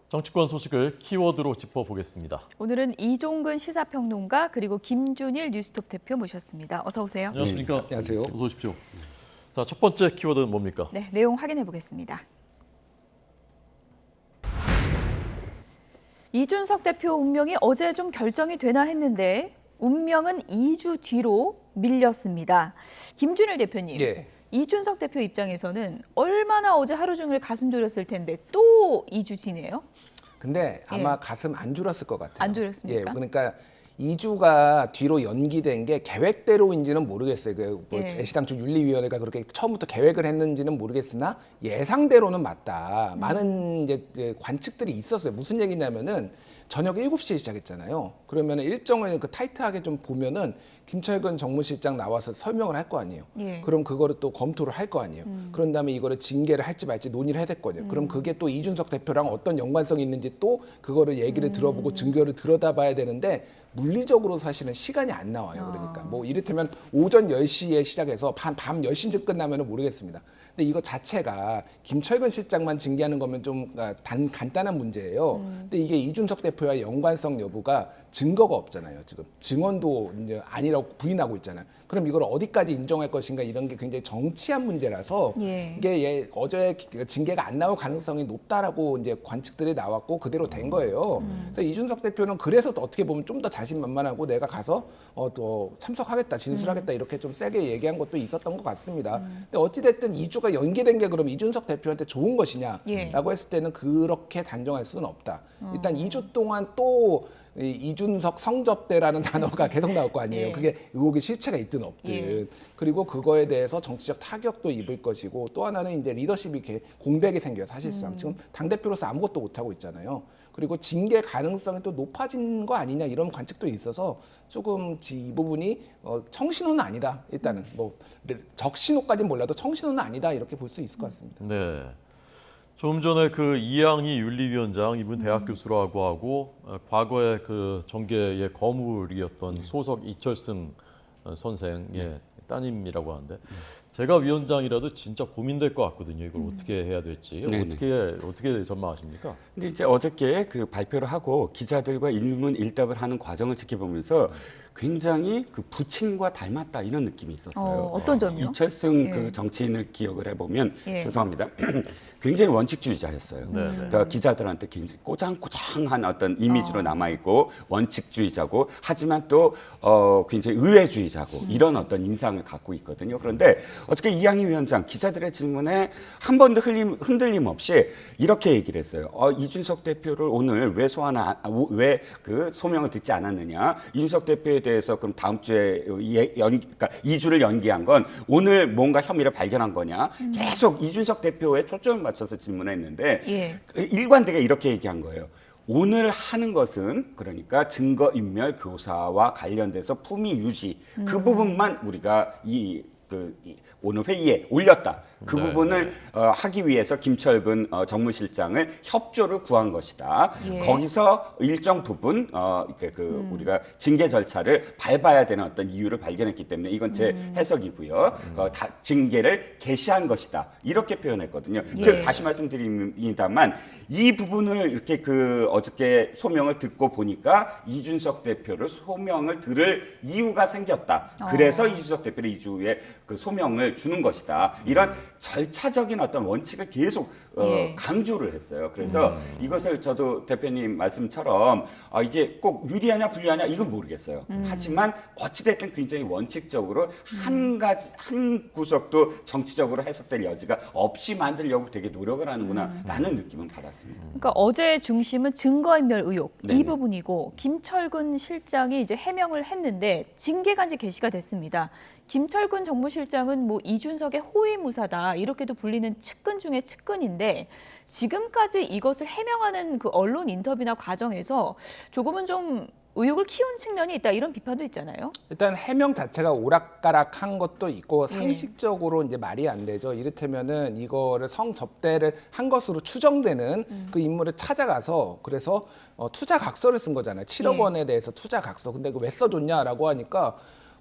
정치권 소식을 키워드로 짚어보겠습니다. 오늘은 이종근 시사평론가 그리고 김준일 뉴스톱 대표 모셨습니다. 어서 오세요. 안녕하십니까? 네, 안녕하세요. 어서 오십시오. 자, 첫 번째 키워드는 뭡니까? 네, 내용 확인해 보겠습니다. 이준석 대표 운명이 어제 좀 결정이 되나 했는데 운명은 2주 뒤로 밀렸습니다. 김준일 대표님. 예. 이준석 대표 입장에서는 얼마나 어제 하루 종일 가슴 졸였을 텐데 또 2주 뒤네요. 근데 아마 가슴 안 졸았을 것 같아요. 안 졸였습니까? 예, 그러니까 2주가 뒤로 연기된 게 계획대로인지는 모르겠어요. 뭐 예. 애시당초 윤리위원회가 그렇게 처음부터 계획을 했는지는 모르겠으나 예상대로는 맞다. 많은 이제 관측들이 있었어요. 무슨 얘기냐면은 저녁 7시에 시작했잖아요. 그러면 일정을 그 타이트하게 좀 보면은 김철근 정무실장 나와서 설명을 할 거 아니에요. 예. 그럼 그거를 또 검토를 할 거 아니에요. 그런 다음에 이거를 징계를 할지 말지 논의를 해야 됐거든요. 그럼 그게 또 이준석 대표랑 어떤 연관성이 있는지 또 그거를 얘기를 들어보고 증거를 들여다봐야 되는데 물리적으로 사실은 시간이 안 나와요. 그러니까 뭐 이를테면 오전 10시에 시작해서 밤 10시쯤 끝나면 모르겠습니다. 근데 이거 자체가 김철근 실장만 징계하는 거면 좀 간단한 문제예요. 근데 이게 이준석 대표와의 연관성 여부가 증거가 없잖아요. 지금 증언도 이제 아니라고 부인하고 있잖아요. 그럼 이걸 어디까지 인정할 것인가 이런 게 굉장히 정치한 문제라서 예. 이게 어제 징계가 안 나올 가능성이 높다라고 이제 관측들이 나왔고 그대로 된 거예요. 그래서 이준석 대표는 그래서 또 어떻게 보면 좀 더 자신만만하고 내가 가서 또 참석하겠다, 진술하겠다 이렇게 좀 세게 얘기한 것도 있었던 것 같습니다. 근데 어찌 됐든 2주가 연기된 게 그럼 이준석 대표한테 좋은 것이냐라고 예. 했을 때는 그렇게 단정할 수는 없다. 일단 2주 동안 또 이준석 성접대라는 단어가 계속 나올 거 아니에요. 예. 그게 의혹의 실체가 있든 없든. 예. 그리고 그거에 대해서 정치적 타격도 입을 것이고 또 하나는 이제 리더십이 공백이 생겨요. 사실상 지금 당대표로서 아무것도 못하고 있잖아요. 그리고 징계 가능성이 또 높아진 거 아니냐 이런 관측도 있어서 조금 이 부분이 청신호는 아니다. 일단은 뭐 적신호까지는 몰라도 청신호는 아니다 이렇게 볼 수 있을 것 같습니다. 네. 조금 전에 그 이양희 윤리위원장 이분 대학 교수라고 하고 과거에 그 정계의 거물이었던 소석 이철승 선생의 따님이라고 하는데 제가 위원장이라도 진짜 고민될 것 같거든요. 이걸 어떻게 해야 될지 어떻게 전망하십니까? 근데 이제 어저께 그 발표를 하고 기자들과 일문일답을 하는 과정을 지켜보면서 굉장히 그 부친과 닮았다 이런 느낌이 있었어요. 어떤 점이요? 이철승 예. 그 정치인을 기억을 해보면 예. 죄송합니다. 굉장히 원칙주의자였어요. 네. 그러니까 기자들한테 굉장히 꼬장꼬장한 어떤 이미지로 남아있고 원칙주의자고 하지만 또 굉장히 의회주의자고 이런 어떤 인상을 갖고 있거든요. 그런데 어저께 이양희 위원장 기자들의 질문에 한 번도 흔들림 없이 이렇게 얘기를 했어요. 이준석 대표를 오늘 왜 왜 그 소명을 듣지 않았느냐? 이준석 대표에 대해서 그럼 다음 주에 그러니까 2주를 연기한 건 오늘 뭔가 혐의를 발견한 거냐? 계속 이준석 대표에 초점을 맞춰서 질문했는데 예. 일관되게 이렇게 얘기한 거예요. 오늘 하는 것은 그러니까 증거인멸 교사와 관련돼서 품위 유지 그 부분만 우리가 오늘 회의에 올렸다. 그 네, 부분을 하기 위해서 김철근 정무실장을 협조를 구한 것이다. 예. 거기서 일정 부분 우리가 징계 절차를 밟아야 되는 어떤 이유를 발견했기 때문에 이건 제 해석이고요. 징계를 개시한 것이다. 이렇게 표현했거든요. 예. 즉 다시 말씀드립니다만 이 부분을 이렇게 어저께 소명을 듣고 보니까 이준석 대표를 소명을 들을 이유가 생겼다. 그래서 이준석 대표를 2주 후에 그 소명을 주는 것이다. 이런 절차적인 어떤 원칙을 계속 예. 강조를 했어요. 그래서 이것을 저도 대표님 말씀처럼 이게 꼭 유리하냐 불리하냐 이건 모르겠어요. 하지만 어찌됐든 굉장히 원칙적으로 한 구석도 정치적으로 해석될 여지가 없이 만들려고 되게 노력을 하는구나라는 느낌은 받았습니다. 그러니까 어제 중심은 증거인멸 의혹 이 네네. 부분이고 김철근 실장이 이제 해명을 했는데 징계가 이제 게시가 됐습니다. 김철근 정무실장은 뭐 이준석의 호위무사다 이렇게도 불리는 측근 중에 측근인데 지금까지 이것을 해명하는 그 언론 인터뷰나 과정에서 조금은 좀 의혹을 키운 측면이 있다 이런 비판도 있잖아요. 일단 해명 자체가 오락가락한 것도 있고 상식적으로 이제 말이 안 되죠. 이를테면은 이거를 성접대를 한 것으로 추정되는 그 인물을 찾아가서 그래서 투자 각서를 쓴 거잖아요. 7억 원에 대해서 투자 각서. 근데 그거 왜 써줬냐라고 하니까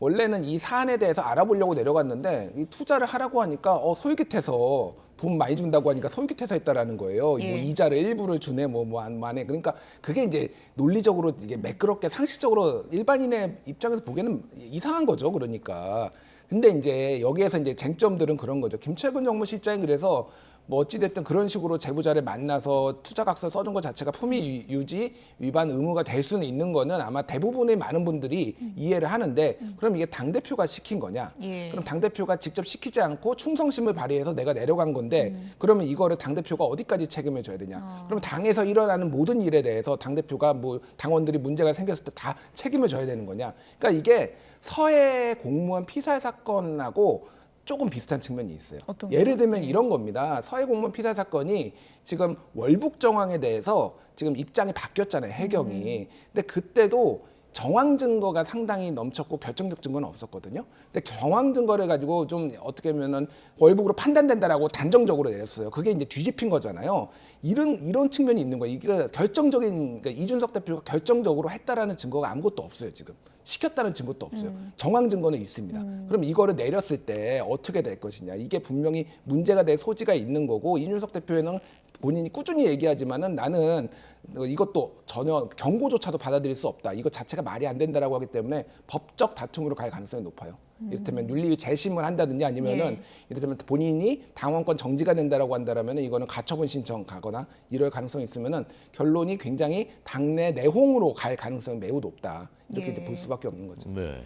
원래는 이 사안에 대해서 알아보려고 내려갔는데 이 투자를 하라고 하니까 솔깃해서 돈 많이 준다고 하니까 솔깃해서 했다라는 거예요. 뭐 예. 이자를 일부를 주네 안 해. 그러니까 그게 이제 논리적으로 이게 매끄럽게 상식적으로 일반인의 입장에서 보기에는 이상한 거죠. 그러니까. 근데 이제 여기에서 이제 쟁점들은 그런 거죠. 김철근 정무실장이 그래서 뭐 어찌됐든 그런 식으로 제보자를 만나서 투자각서 써준 것 자체가 품위 유지 위반 의무가 될 수는 있는 거는 아마 대부분의 많은 분들이 이해를 하는데 그럼 이게 당대표가 시킨 거냐? 예. 그럼 당대표가 직접 시키지 않고 충성심을 발휘해서 내가 내려간 건데 그러면 이거를 당대표가 어디까지 책임을 져야 되냐? 그럼 당에서 일어나는 모든 일에 대해서 당대표가 뭐 당원들이 문제가 생겼을 때 다 책임을 져야 되는 거냐? 그러니까 이게 서해 공무원 피살 사건하고 조금 비슷한 측면이 있어요. 어떤 예를 거요? 들면 이런 겁니다. 서해 공무원 피살 사건이 지금 월북 정황에 대해서 지금 입장이 바뀌었잖아요. 해경이. 근데 그때도 정황 증거가 상당히 넘쳤고 결정적 증거는 없었거든요. 근데 정황 증거를 가지고 좀 어떻게 보면은 월북으로 판단된다라고 단정적으로 내렸어요. 그게 이제 뒤집힌 거잖아요. 이런 측면이 있는 거예요. 이게 결정적인 그러니까 이준석 대표가 결정적으로 했다라는 증거가 아무것도 없어요. 지금. 시켰다는 증거도 없어요. 정황 증거는 있습니다. 그럼 이거를 내렸을 때 어떻게 될 것이냐. 이게 분명히 문제가 될 소지가 있는 거고 이준석 대표는 본인이 꾸준히 얘기하지만은 나는 이것도 전혀 경고조차도 받아들일 수 없다. 이거 자체가 말이 안 된다라고 하기 때문에 법적 다툼으로 갈 가능성이 높아요. 이를테면 윤리위 재심을 한다든지 아니면은 이를테면 본인이 당원권 정지가 된다라고 한다라면 이거는 가처분 신청 가거나 이럴 가능성이 있으면은 결론이 굉장히 당내 내홍으로 갈 가능성이 매우 높다. 이렇게 이제 볼 수밖에 없는 거죠. 네.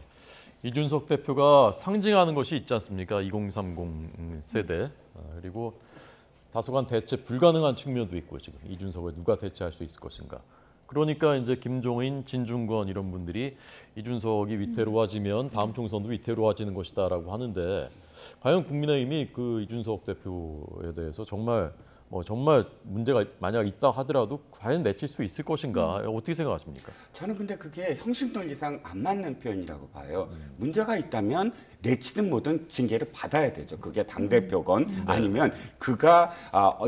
이준석 대표가 상징하는 것이 있지 않습니까? 2030 세대. 그리고 다소간 대체 불가능한 측면도 있고 지금 이준석을 누가 대체할 수 있을 것인가. 그러니까 이제 김종인, 진중권 이런 분들이 이준석이 위태로워지면 다음 총선도 위태로워지는 것이다라고 하는데 과연 국민의힘이 그 이준석 대표에 대해서 정말 문제가 만약 있다 하더라도 과연 내칠 수 있을 것인가 어떻게 생각하십니까? 저는 근데 그게 형식 논리상 안 맞는 표현이라고 봐요. 문제가 있다면 내치든 뭐든 징계를 받아야 되죠. 그게 당대표건 아니면 그가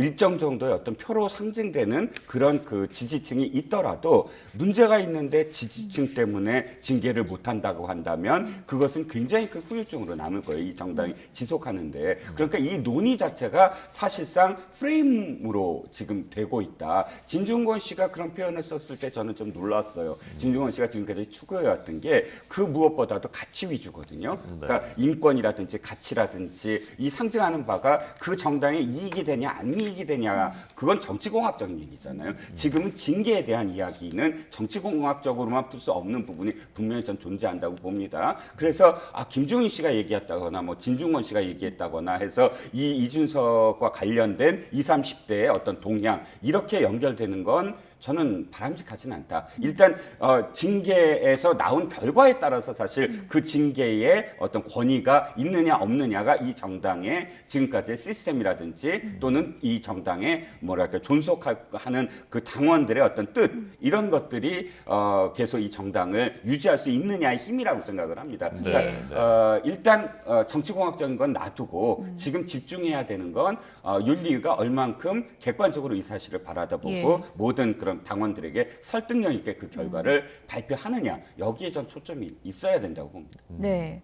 일정 정도의 어떤 표로 상징되는 그런 그 지지층이 있더라도 문제가 있는데 지지층 때문에 징계를 못한다고 한다면 그것은 굉장히 큰 후유증으로 남을 거예요. 이 정당이 지속하는데. 그러니까 이 논의 자체가 사실상 프레임으로 지금 되고 있다. 진중권 씨가 그런 표현을 썼을 때 저는 좀 놀랐어요. 진중권 씨가 지금까지 추구해왔던 게 그 무엇보다도 가치 위주거든요. 그러니까 인권이라든지 가치라든지 이 상징하는 바가 그 정당에 이익이 되냐 안 이익이 되냐 그건 정치공학적인 얘기잖아요. 지금은 징계에 대한 이야기는 정치공학적으로만 풀 수 없는 부분이 분명히 전 존재한다고 봅니다. 그래서 김종인 씨가 얘기했다거나 뭐 진중권 씨가 얘기했다거나 해서 이 이준석과 관련된 20, 30대의 어떤 동향 이렇게 연결되는 건 저는 바람직하진 않다. 일단 징계에서 나온 결과에 따라서 사실 그 징계의 어떤 권위가 있느냐 없느냐가 이 정당의 지금까지의 시스템이라든지 또는 이 정당의 뭐랄까 존속하는 그 당원들의 어떤 뜻 이런 것들이 계속 이 정당을 유지할 수 있느냐의 힘이라고 생각을 합니다. 그러니까 일단 정치공학적인 건 놔두고 지금 집중해야 되는 건 윤리위가 얼만큼 객관적으로 이 사실을 바라다보고 모든 그런 당원들에게 설득력 있게 그 결과를 발표하느냐 여기에 전 초점이 있어야 된다고 봅니다. 네.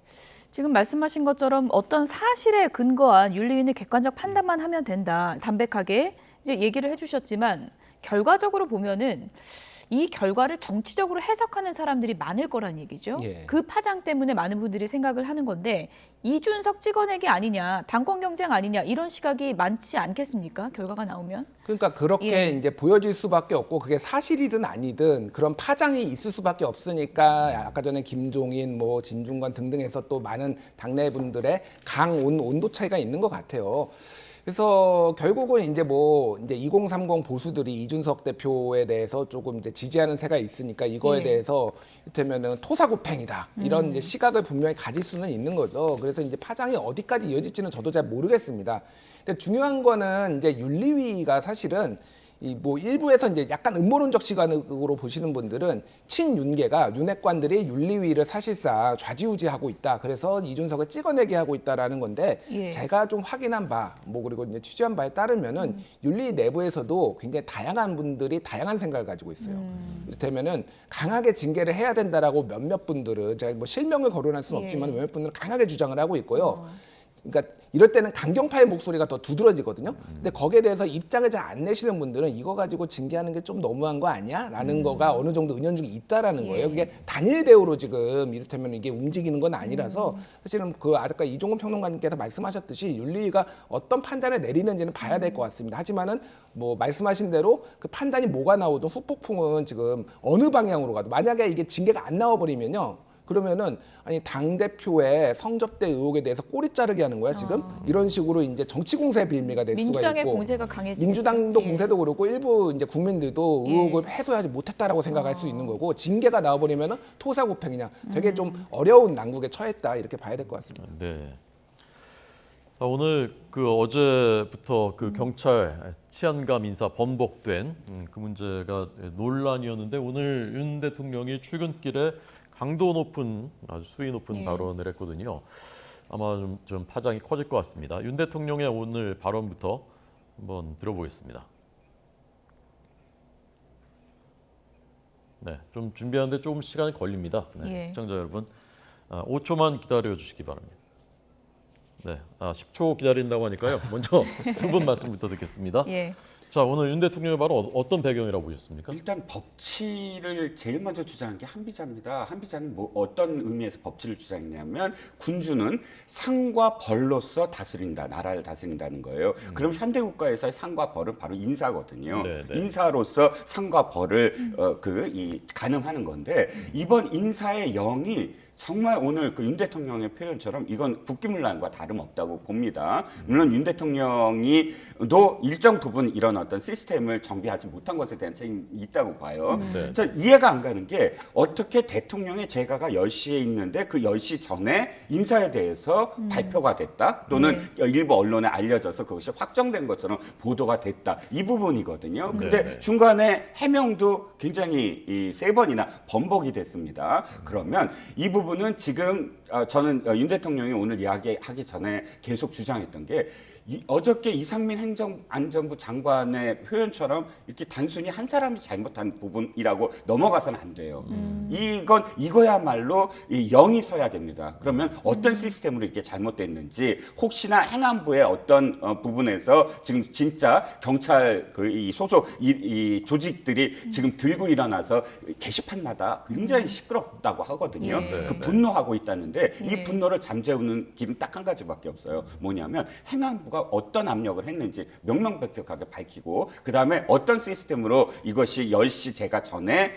지금 말씀하신 것처럼 어떤 사실에 근거한 윤리위는 객관적 판단만 하면 된다. 담백하게 이제 얘기를 해주셨지만 결과적으로 보면은 이 결과를 정치적으로 해석하는 사람들이 많을 거란 얘기죠. 예. 그 파장 때문에 많은 분들이 생각을 하는 건데 이준석 찍어내기 아니냐, 당권 경쟁 아니냐 이런 시각이 많지 않겠습니까? 결과가 나오면. 그러니까 그렇게 이제 보여질 수밖에 없고 그게 사실이든 아니든 그런 파장이 있을 수밖에 없으니까 아까 전에 김종인, 뭐 진중권 등등해서 또 많은 당내 분들의 온도 차이가 있는 것 같아요. 그래서 결국은 이제 2030 보수들이 이준석 대표에 대해서 조금 이제 지지하는 세가 있으니까 이거에 대해서 이를테면은 토사구팽이다 이런 이제 시각을 분명히 가질 수는 있는 거죠. 그래서 이제 파장이 어디까지 이어질지는 저도 잘 모르겠습니다. 근데 중요한 거는 이제 윤리위가 사실은 이 뭐 일부에서 이제 약간 음모론적 시각으로 보시는 분들은 친윤계가 윤핵관들이 윤리위를 사실상 좌지우지하고 있다. 그래서 이준석을 찍어내게 하고 있다라는 건데 예. 제가 좀 확인한 바, 뭐 그리고 이제 취재한 바에 따르면은 윤리 내부에서도 굉장히 다양한 분들이 다양한 생각을 가지고 있어요. 이를테면은 강하게 징계를 해야 된다라고 몇몇 분들은 제가 뭐 실명을 거론할 수는 예. 없지만 몇몇 분들은 강하게 주장을 하고 있고요. 그러니까 이럴 때는 강경파의 목소리가 더 두드러지거든요. 근데 거기에 대해서 입장을 잘 안 내시는 분들은 이거 가지고 징계하는 게 좀 너무한 거 아니야? 라는 거가 어느 정도 은연중에 있다라는 거예요. 그게 단일 대우로 지금 이를테면 이게 움직이는 건 아니라서 사실은 그 아까 이종근 평론가님께서 말씀하셨듯이 윤리위가 어떤 판단을 내리는지는 봐야 될 것 같습니다. 하지만은 뭐 말씀하신 대로 그 판단이 뭐가 나오든 후폭풍은 지금 어느 방향으로 가도 만약에 이게 징계가 안 나와버리면요. 그러면은 아니 당 대표의 성접대 의혹에 대해서 꼬리 자르게 하는 거야 지금 이런 식으로 이제 정치 공세 빌미가 될 수가 민주당의 있고 공세가 강해지겠죠. 민주당도 예. 공세도 그렇고 일부 이제 국민들도 의혹을 해소하지 못했다라고 생각할 수 있는 거고 징계가 나와버리면은 토사구팽이냐 되게 좀 어려운 난국에 처했다 이렇게 봐야 될 것 같습니다. 네. 오늘 그 어제부터 그 경찰 치안감 인사 번복된 그 문제가 논란이었는데 오늘 윤 대통령이 출근길에 강도 높은 아주 수위 높은 예. 발언을 했거든요. 아마 좀 파장이 커질 것 같습니다. 윤 대통령의 오늘 발언부터 한번 들어보겠습니다. 네, 좀 준비하는데 조금 시간이 걸립니다. 네, 예. 시청자 여러분, 5초만 기다려 주시기 바랍니다. 네, 10초 기다린다고 하니까요. 먼저 두 분 말씀부터 듣겠습니다. 예. 자, 오늘 윤 대통령의 발언 어떤 배경이라고 보셨습니까? 일단 법치를 제일 먼저 주장한 게 한비자입니다. 한비자는 뭐 어떤 의미에서 법치를 주장했냐면 군주는 상과 벌로서 다스린다, 나라를 다스린다는 거예요. 그럼 현대국가에서의 상과 벌은 바로 인사거든요. 네, 네. 인사로서 상과 벌을 가능하는 건데 이번 인사의 영이 정말 오늘 그 윤 대통령의 표현처럼 이건 국기문란과 다름없다고 봅니다. 물론 윤 대통령이도 일정 부분 이런 어떤 시스템을 정비하지 못한 것에 대한 책임이 있다고 봐요. 네. 저 이해가 안 가는 게 어떻게 대통령의 재가가 10시에 있는데 그 10시 전에 인사에 대해서 발표가 됐다 또는 일부 언론에 알려져서 그것이 확정된 것처럼 보도가 됐다 이 부분이거든요. 근데 네. 중간에 해명도 굉장히 이 3번이나 번복이 됐습니다. 그러면 이 부분은 지금 저는 윤 대통령이 오늘 이야기하기 전에 계속 주장했던 게 어저께 이상민 행정안전부 장관의 표현처럼 이렇게 단순히 한 사람이 잘못한 부분이라고 넘어가서는 안 돼요. 이거야말로 영이 서야 됩니다. 그러면 어떤 시스템으로 이렇게 잘못됐는지 혹시나 행안부의 어떤 부분에서 지금 진짜 경찰 이 소속 이 조직들이 지금 들고 일어나서 게시판마다 굉장히 시끄럽다고 하거든요. 예. 그 분노하고 있다는데 예. 이 분노를 잠재우는 길은 딱 한 가지밖에 없어요. 뭐냐면 행안부가 어떤 압력을 했는지 명명백백하게 밝히고 그다음에 어떤 시스템으로 이것이 10시 제가 전에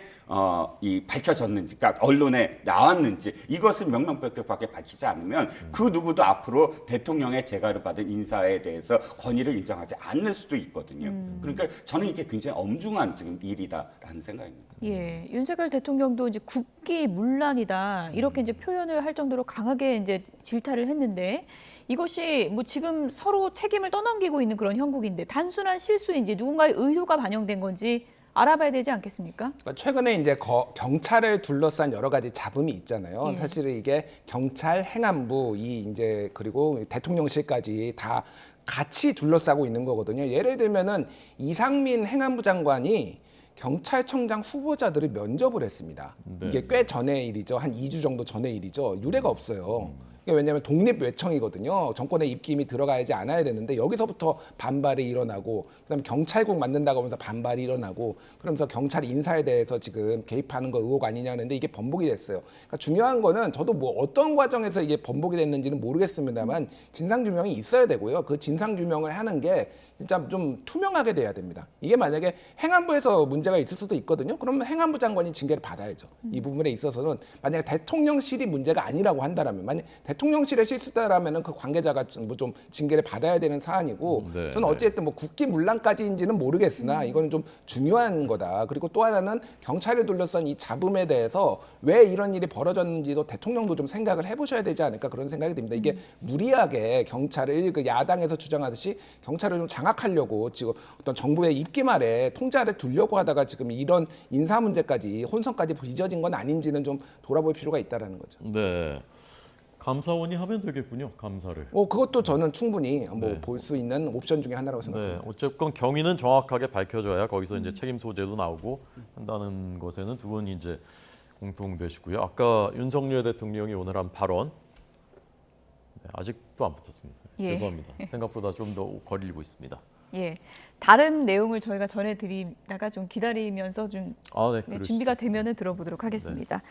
이 밝혀졌는지, 그러니까 언론에 나왔는지 이것을 명명백백하게 밝히지 않으면 그 누구도 앞으로 대통령의 재가를 받은 인사에 대해서 권위를 인정하지 않을 수도 있거든요. 그러니까 저는 이게 굉장히 엄중한 지금 일이다라는 생각입니다. 예, 윤석열 대통령도 이제 국기문란이다 이렇게 이제 표현을 할 정도로 강하게 이제 질타를 했는데 이것이 뭐 지금 서로 책임을 떠넘기고 있는 그런 형국인데 단순한 실수인지 누군가의 의도가 반영된 건지 알아봐야 되지 않겠습니까? 그러니까 최근에 이제 경찰을 둘러싼 여러 가지 잡음이 있잖아요. 예. 사실은 이게 경찰, 행안부, 이제 그리고 대통령실까지 다 같이 둘러싸고 있는 거거든요. 예를 들면은 이상민 행안부 장관이 경찰청장 후보자들을 면접을 했습니다. 네. 이게 꽤 전의 일이죠. 한 2주 정도 전의 일이죠. 유례가 없어요. 왜냐하면 독립 외청이거든요. 정권의 입김이 들어가야지 않아야 되는데 여기서부터 반발이 일어나고 그다음에 경찰국 만든다고 하면서 반발이 일어나고 그러면서 경찰 인사에 대해서 지금 개입하는 거 의혹 아니냐 하는데 이게 번복이 됐어요. 그러니까 중요한 거는 저도 뭐 어떤 과정에서 이게 번복이 됐는지는 모르겠습니다만 진상규명이 있어야 되고요. 그 진상규명을 하는 게 진짜 좀 투명하게 돼야 됩니다. 이게 만약에 행안부에서 문제가 있을 수도 있거든요. 그러면 행안부 장관이 징계를 받아야죠. 이 부분에 있어서는 만약에 대통령실이 문제가 아니라고 한다라면 만약 대통령실의 실수다라면은 그 관계자가 뭐 좀 징계를 받아야 되는 사안이고 네, 저는 어쨌든 뭐 국기문란까지인지는 모르겠으나 이거는 좀 중요한 거다. 그리고 또 하나는 경찰을 둘러싼 이 잡음에 대해서 왜 이런 일이 벌어졌는지도 대통령도 좀 생각을 해보셔야 되지 않을까 그런 생각이 듭니다. 이게 무리하게 경찰을 그 야당에서 주장하듯이 경찰을 좀 장악 장악하려고 지금 어떤 정부의 입김 아래 통제 아래 두려고 하다가 지금 이런 인사 문제까지 혼선까지 빚어진 건 아닌지는 좀 돌아볼 필요가 있다라는 거죠. 네. 감사원이 하면 되겠군요. 감사를. 그것도 저는 충분히 뭐 네. 볼 수 있는 옵션 중에 하나라고 생각합니다. 네, 어쨌건 경위는 정확하게 밝혀져야 거기서 이제 책임 소재도 나오고 한다는 것에는 두 분이 이제 공통되시고요. 아까 윤석열 대통령이 오늘 한 발언 아직도 안 붙었습니다. 예. 죄송합니다. 생각보다 좀 더 거리고 있습니다. 예. 다른 내용을 저희가 전해드리다가 좀 기다리면서 좀 아, 네, 네, 그러시죠. 준비가 되면은 들어보도록 하겠습니다.